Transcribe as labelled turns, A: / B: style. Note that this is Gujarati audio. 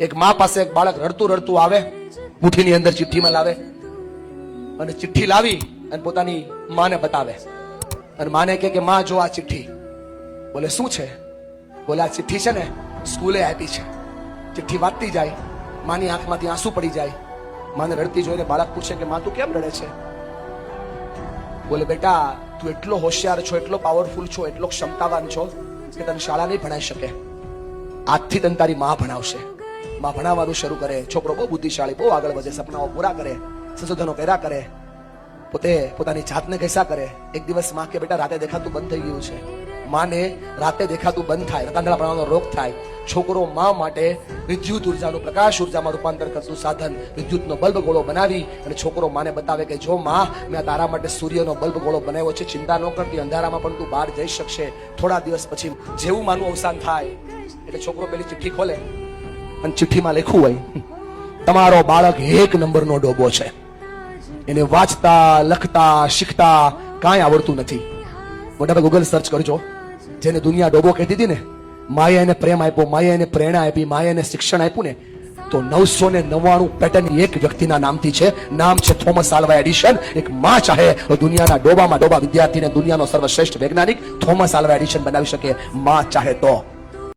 A: એક માં પાસે એક બાળક રડતું રડતું આવે, મુઠ્ઠીની અંદર ચિઠ્ઠીમાં લાવે અને ચિઠ્ઠી લાવી અને પોતાની માને બતાવે અને માને કે માં જો આ ચિઠ્ઠી. બોલે શું છે? બોલે આ ચિઠ્ઠી છે ને સ્કૂલે આપી છે. ચિઠ્ઠી વાંચતી જાય, માની આંખમાંથી આંસુ પડી જાય. માને રડતી જોઈને બાળક પૂછે કે માં તું કેમ રડે છે? બોલે બેટા તું એટલો હોશિયાર છો, એટલો પાવરફુલ છો, એટલો ક્ષમતાવાન છો કે તને શાળા નહીં ભણાઈ શકે. આજથી તને તારી માં ભણાવશે. માં ભણાવવાનું શરૂ કરે. છોકરો બહુ બુદ્ધિશાળી, બહુ આગળ વધે, સપનાઓ પૂરા કરે, સંશોધનો કર્યા કરે, પોતે પોતાની જાતને કૈસા કરે. એક દિવસ માં કે બેટા રાતે દેખાતું બંધ થઈ ગયું છે. માને રાતે દેખાતું બંધ થાય, રતાંગળા પડવાનો રોગ થાય. છોકરો માં માટે વિદ્યુત ઉર્જાનું પ્રકાશ ઉર્જામાં રૂપાંતર કરતું સાધન વિદ્યુતનો બલ્બ ગોળો બનાવી અને છોકરો માને બતાવે કે જો માં મેં તારા માટે સૂર્યનો બલ્બ ગોળો બનાવ્યો છે, ચિંતા ન કરતી, અંધારામાં પણ તું બહાર જઈ શકશે. થોડા દિવસ પછી જેવું માનું અવસાન થાય એટલે છોકરો પેલી ચિઠ્ઠી ખોલે અને ચિઠ્ઠીમાં લખ્યું હોય તમારો બાળક 1 નંબરનો ડોબો છે, એને વાંચતા લખતા શીખતા કાંઈ આવડતું નથી. મોટા ગૂગલ સર્ચ કરજો. જેને દુનિયા ડોબો કહેતી હતી ને, માએ એને પ્રેમ આપ્યો, માએ એને પ્રેરણા આપી, માએ એને શિક્ષણ આપ્યું ને, તો 999 પેટર્ન એક વ્યક્તિના નામથી છે. નામ છે થોમસ આલ્વા એડિશન. એક માં ચાહે તો દુનિયાના ડોબામાં ડોબા વિદ્યાર્થીને દુનિયાનો સર્વશ્રેષ્ઠ વૈજ્ઞાનિક થોમસ આલ્વા એડિશન બનાવી શકે. માં ચાહે તો.